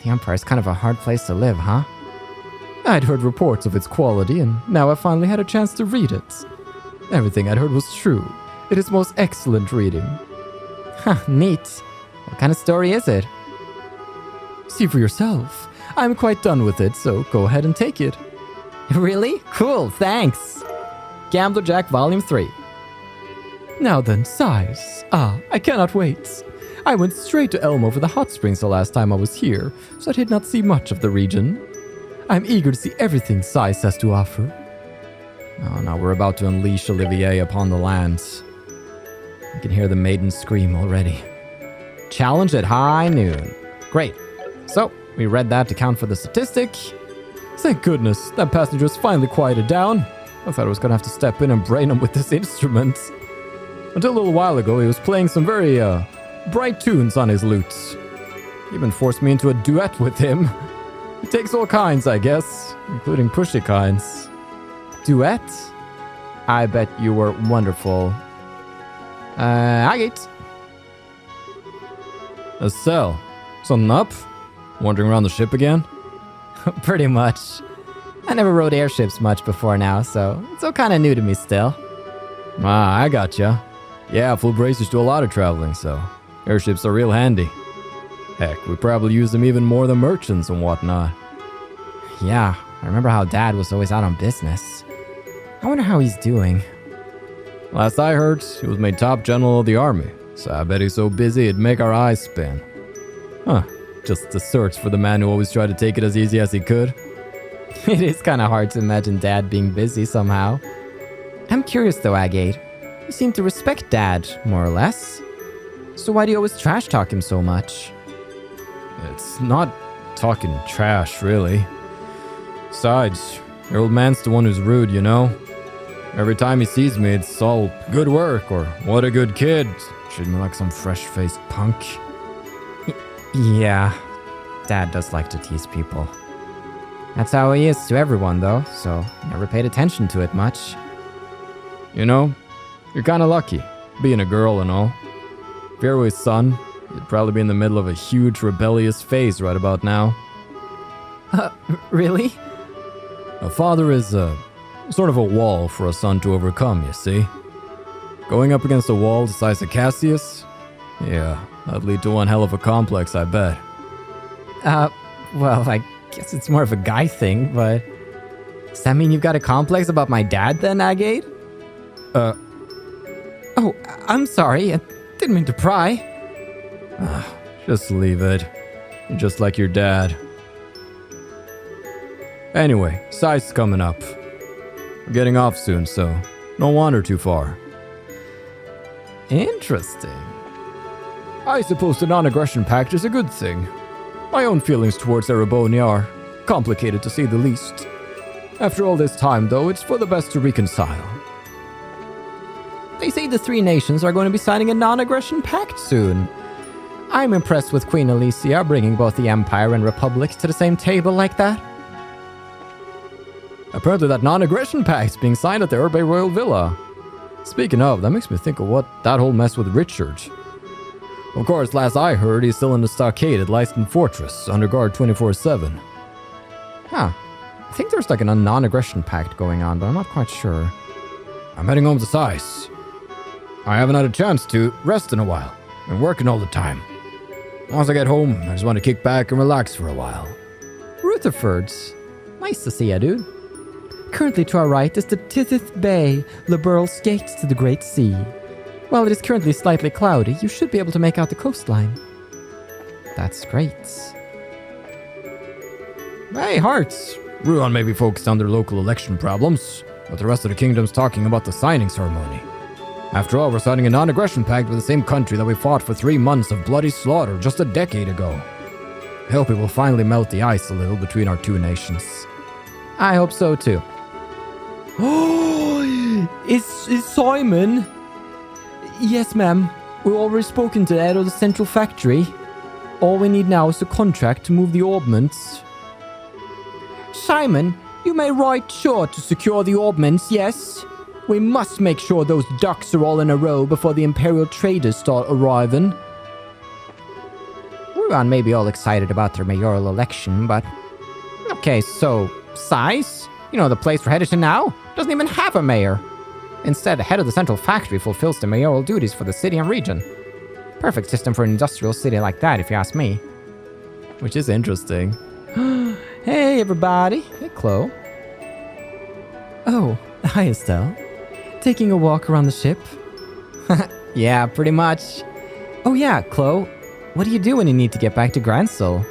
The Empire's kind of a hard place to live, huh? I'd heard reports of its quality, and now I finally had a chance to read it. Everything I'd heard was true. It is most excellent reading. Huh, neat. What kind of story is it? See for yourself. I'm quite done with it, so go ahead and take it. Really? Cool, thanks. Gambler Jack Volume 3. Now then, Zeiss. I cannot wait. I went straight to Elmo for the hot springs the last time I was here, so I did not see much of the region. I'm eager to see everything Zeiss has to offer. Oh, now we're about to unleash Olivier upon the lands. I can hear the maiden scream already. Challenge at high noon. Great. So, we read that to count for the statistic. Thank goodness, that passenger's finally quieted down. I thought I was gonna have to step in and brain him with this instrument. Until a little while ago, he was playing some very, bright tunes on his lute. He even forced me into a duet with him. It takes all kinds, I guess, including pushy kinds. Duet? I bet you were wonderful. Agate. Estelle, something up? Wandering around the ship again? Pretty much. I never rode airships much before now, so it's all kind of new to me still. Ah, I gotcha. Yeah, full bracers do a lot of traveling, so airships are real handy. Heck, we probably use them even more than merchants and whatnot. Yeah, I remember how Dad was always out on business. I wonder how he's doing. Last I heard, he was made top general of the army, so I bet he's so busy it'd make our eyes spin. Huh, just the search for the man who always tried to take it as easy as he could. It is kind of hard to imagine Dad being busy somehow. I'm curious though, Agate. You seem to respect Dad, more or less. So why do you always trash talk him so much? It's not talking trash, really. Besides, your old man's the one who's rude, you know? Every time he sees me, it's all good work or what a good kid. Treat me like some fresh-faced punk. Yeah, Dad does like to tease people. That's how he is to everyone, though, so never paid attention to it much. You know, you're kind of lucky, being a girl and all. If you were his son, you'd probably be in the middle of a huge rebellious phase right about now. Really? A father is sort of a wall for a son to overcome, you see. Going up against a wall the size of Cassius? Yeah, that'd lead to one hell of a complex, I bet. Well, I guess it's more of a guy thing, but... Does that mean you've got a complex about my dad then, Agate? Oh, I'm sorry. I didn't mean to pry. Just leave it. You're just like your dad. Anyway, Zeiss coming up. We're getting off soon, so don't wander too far. Interesting. I suppose the non-aggression pact is a good thing. My own feelings towards Erebonia are complicated to say the least. After all this time, though, it's for the best to reconcile. They say the three nations are going to be signing a non-aggression pact soon. I'm impressed with Queen Alicia bringing both the Empire and Republic to the same table like that. Apparently that non-aggression pact's being signed at the Urbe Royal Villa. Speaking of, that makes me think of what that whole mess with Richard. Of course, last I heard, he's still in the stockade at Leiston Fortress, under guard 24/7. Huh. I think there's like a non-aggression pact going on, but I'm not quite sure. I'm heading home to Zeiss. I haven't had a chance to rest in a while. Been working all the time. Once I get home, I just want to kick back and relax for a while. Rutherford's. Nice to see you, dude. Currently to our right is the Tithith Bay, Liberal's gate to the Great Sea. While it is currently slightly cloudy, you should be able to make out the coastline. That's great. Hey, Hearts! Ruan may be focused on their local election problems, but the rest of the kingdom's talking about the signing ceremony. After all, we're signing a non-aggression pact with the same country that we fought for 3 months of bloody slaughter just a decade ago. I hope it will finally melt the ice a little between our two nations. I hope so too. Oh, is Simon? Yes, ma'am. We've already spoken to Ed of the central factory. All we need now is a contract to move the orbments. Simon, you may write sure to secure the orbments, yes? We must make sure those ducks are all in a row before the Imperial traders start arriving. Ruan may be all excited about their mayoral election, but... Okay, so, Zeiss? You know, the place we're headed to now? Doesn't even have a mayor. Instead, the head of the central factory fulfills the mayoral duties for the city and region. Perfect system for an industrial city like that, if you ask me. Which is interesting. Hey, everybody. Hey, Chloe. Oh, hi, Estelle. Taking a walk around the ship? Yeah, pretty much. Oh yeah, Chloe. What do you do when you need to get back to Grand Soul?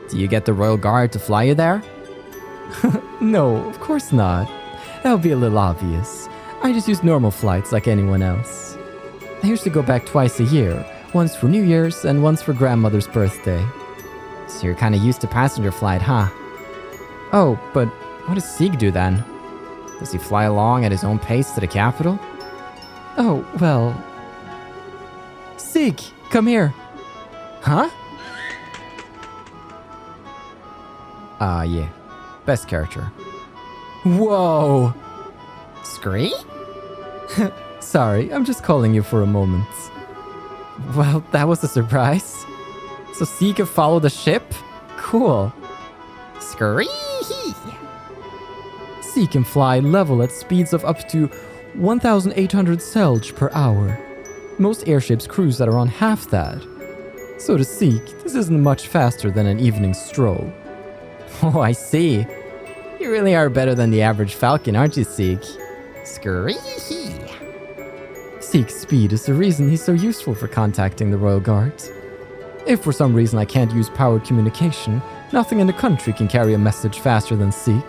Do you get the Royal Guard to fly you there? No, of course not. That would be a little obvious. I just use normal flights like anyone else. I usually go back twice a year, once for New Year's and once for grandmother's birthday. So you're kind of used to passenger flight, huh? Oh, but what does Sieg do then? Does he fly along at his own pace to the capital? Oh, well... Sieg, come here. Huh? Yeah. Best character. Whoa! Scree? Sorry, I'm just calling you for a moment. Well, that was a surprise. So Sieg can follow the ship? Cool. Scree! Sieg can fly level at speeds of up to 1,800 Selge per hour. Most airships cruise at around half that. So to Sieg, this isn't much faster than an evening stroll. Oh, I see. You really are better than the average Falcon, aren't you, Sieg? Scree! Sieg's speed is the reason he's so useful for contacting the Royal Guards. If for some reason I can't use powered communication, nothing in the country can carry a message faster than Sieg.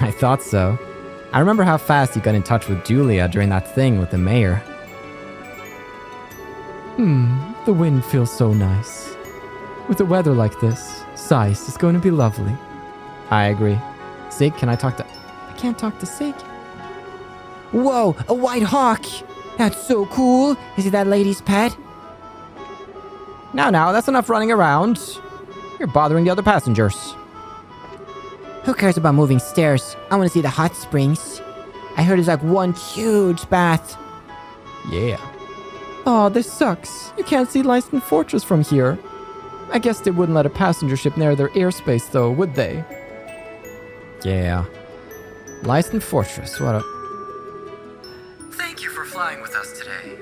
I thought so. I remember how fast you got in touch with Julia during that thing with the mayor. The wind feels so nice. With the weather like this, Zeiss is going to be lovely. I agree. Sieg, can I talk to... I can't talk to Sieg. Whoa, a white hawk! That's so cool! Is it that lady's pet? Now, that's enough running around. You're bothering the other passengers. Who cares about moving stairs? I want to see the hot springs. I heard it's like one huge bath. Yeah. Aw, this sucks. You can't see Leisten Fortress from here. I guess they wouldn't let a passenger ship near their airspace though, would they? Yeah. Leisten Fortress, what a... Thank you for flying with us today.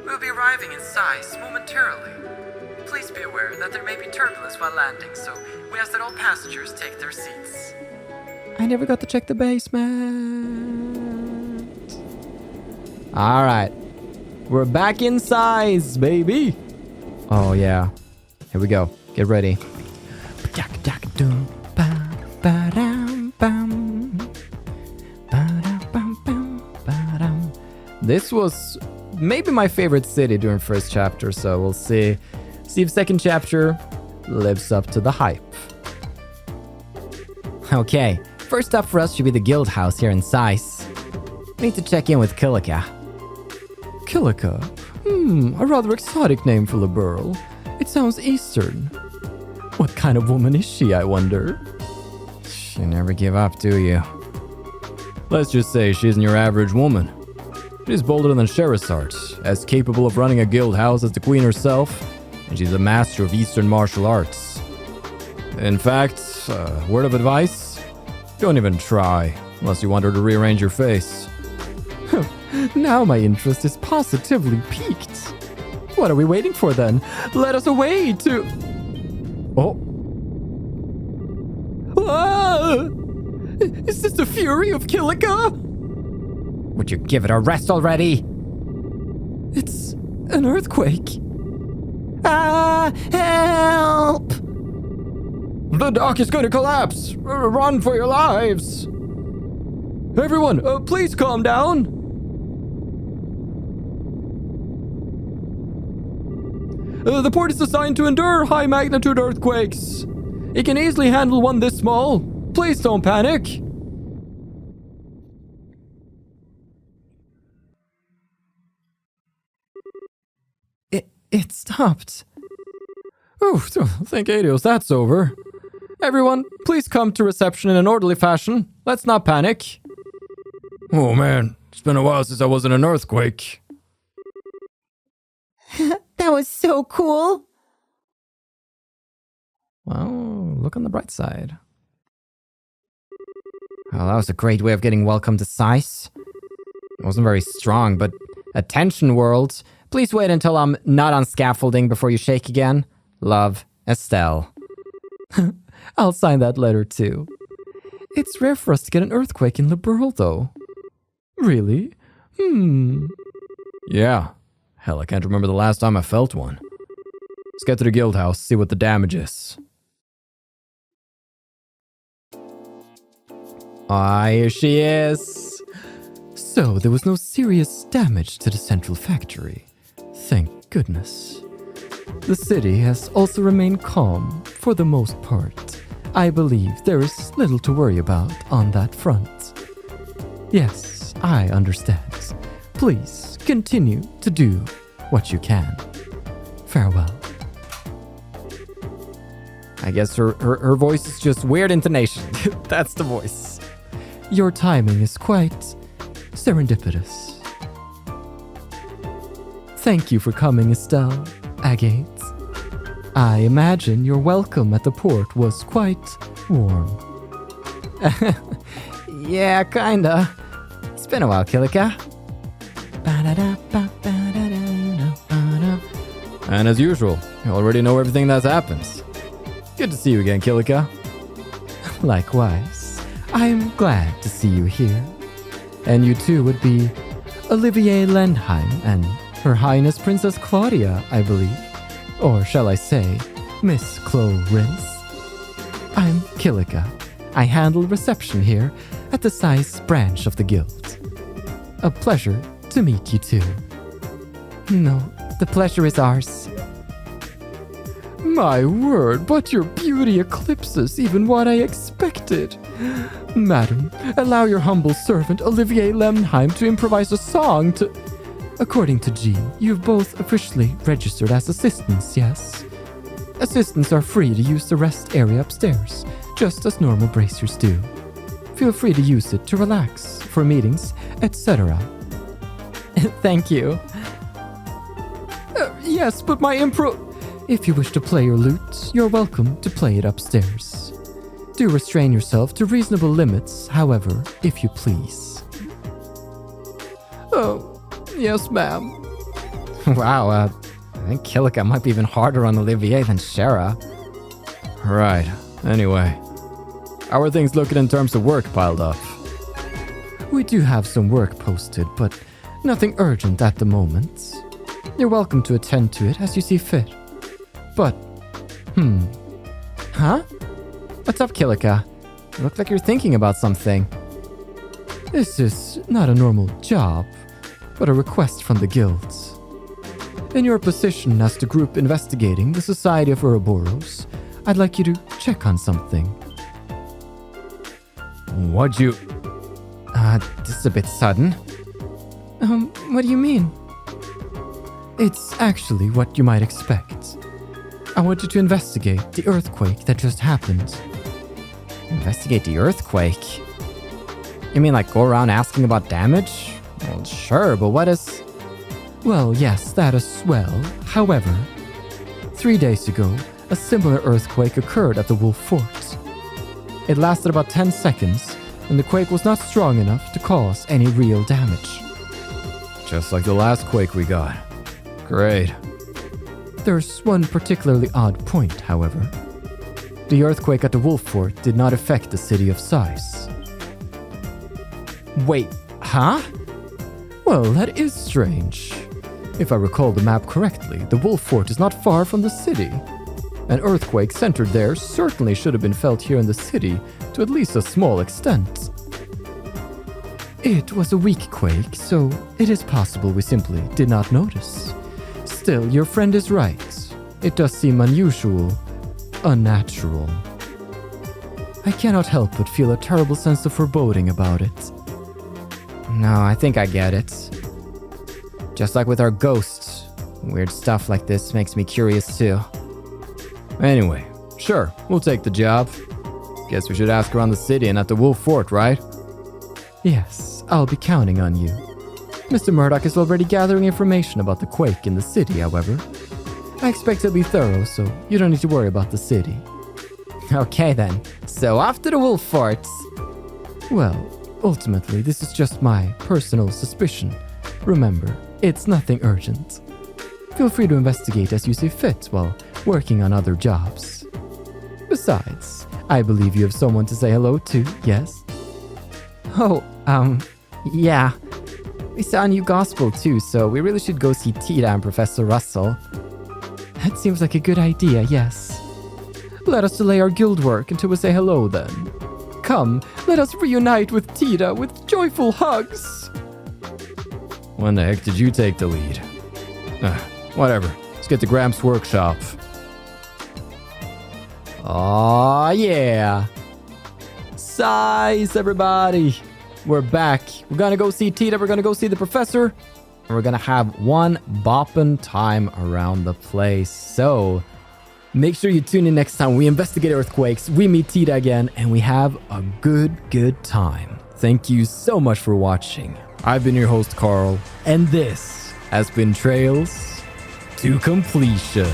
We'll be arriving in Zeiss momentarily. Please be aware that there may be turbulence while landing, so we ask that all passengers take their seats. I never got to check the basement. Alright. We're back in Zeiss, baby! Oh, yeah. Here we go. Get ready. This was maybe my favorite city during first chapter, so we'll see. See if second chapter lives up to the hype. Okay, first up for us should be the guild house here in Zeiss. We need to check in with Kilika. Kilika? A rather exotic name for a girl. It sounds Eastern. What kind of woman is she, I wonder? You never give up, do you? Let's just say she isn't your average woman. She's bolder than Sherazart, as capable of running a guild house as the queen herself, and she's a master of Eastern martial arts. In fact, word of advice? Don't even try, unless you want her to rearrange your face. Now my interest is positively piqued. What are we waiting for then? Let us away to... Oh. Ah! Is this the fury of Kilika? Would you give it a rest already? It's an earthquake. Ah, help! The dock is going to collapse! Run for your lives! Everyone, please calm down. The port is designed to endure high magnitude earthquakes. It can easily handle one this small. Please don't panic. It stopped. Oh, thank Adios, that's over. Everyone, please come to reception in an orderly fashion. Let's not panic. Oh man, it's been a while since I was in an earthquake. That was so cool. Well, look on the bright side. Well, that was a great way of getting welcome to Zeiss. It wasn't very strong, but attention world. Please wait until I'm not on scaffolding before you shake again. Love, Estelle. I'll sign that letter too. It's rare for us to get an earthquake in Liberl, though. Really? Yeah. Hell, I can't remember the last time I felt one. Let's get to the guild house, see what the damage is. Ah, here she is. So, there was no serious damage to the central factory. Thank goodness. The city has also remained calm for the most part. I believe there is little to worry about on that front. Yes, I understand. Please continue to do what you can. Farewell. I guess her voice is just weird intonation. That's the voice. Your timing is quite serendipitous. Thank you for coming, Estelle, Agate. I imagine your welcome at the port was quite warm. Yeah, kinda. It's been a while, Kilika. And as usual, you already know everything that's happened. Good to see you again, Kilika. Likewise. I am glad to see you here. And you too would be Olivier Lenheim and Her Highness Princess Claudia, I believe. Or shall I say, Miss Clo-Riz. I'm Kilika. I handle reception here at the Zeiss branch of the guild. A pleasure to meet you too. No, the pleasure is ours. My word, but your beauty eclipses even what I expected. Madam, allow your humble servant Olivier Lemnheim to improvise a song to... According to G, you've both officially registered as assistants, yes? Assistants are free to use the rest area upstairs, just as normal bracers do. Feel free to use it to relax, for meetings, etc. Thank you. Yes, but my If you wish to play your lute, you're welcome to play it upstairs. Do restrain yourself to reasonable limits, however, if you please. Oh, yes, ma'am. Wow, I think Kilika might be even harder on Olivier than Shara. Right. Anyway, how are things looking in terms of work piled up? We do have some work posted, but nothing urgent at the moment. You're welcome to attend to it as you see fit. But, Huh? What's up, Kilika? You look like you're thinking about something. This is not a normal job, but a request from the guilds. In your position as the group investigating the Society of Ouroboros, I'd like you to check on something. What'd you... This is a bit sudden. What do you mean? It's actually what you might expect. I want you to investigate the earthquake that just happened. Investigate the earthquake? You mean like go around asking about damage? Well, sure, but what is... Well, yes, that as well. However, 3 days ago, a similar earthquake occurred at the Wolf Fort. It lasted about 10 seconds, and the quake was not strong enough to cause any real damage. Just like the last quake we got. Great. There's one particularly odd point, however. The earthquake at the Wolf Fort did not affect the city of Zeiss. Wait, huh? Well, that is strange. If I recall the map correctly, the Wolf Fort is not far from the city. An earthquake centered there certainly should have been felt here in the city to at least a small extent. It was a weak quake, so it is possible we simply did not notice. Still, your friend is right. It does seem unusual, unnatural. I cannot help but feel a terrible sense of foreboding about it. No, I think I get it. Just like with our ghosts, weird stuff like this makes me curious too. Anyway, sure, we'll take the job. Guess we should ask around the city and at the Wolf Fort, right? Yes, I'll be counting on you. Mr. Murdoch is already gathering information about the quake in the city, however. I expect he'll be thorough, so you don't need to worry about the city. Okay then, so off to the Wolf Fort. Well, ultimately, this is just my personal suspicion. Remember, it's nothing urgent. Feel free to investigate as you see fit while working on other jobs. Besides, I believe you have someone to say hello to, yes? Oh, yeah. We saw a new gospel too, so we really should go see Tita and Professor Russell. That seems like a good idea, yes. Let us delay our guild work until we say hello then. Come, let us reunite with Tita with joyful hugs. When the heck did you take the lead? Whatever. Let's get to Gramps' workshop. Aw, yeah. Zeiss, everybody. We're back. We're gonna go see Tita, we're gonna go see the professor, and we're gonna have one boppin' time around the place. So, make sure you tune in next time we investigate earthquakes, we meet Tita again, and we have a good time. Thank you so much for watching. I've been your host, Carl, and this has been Trails to Completion.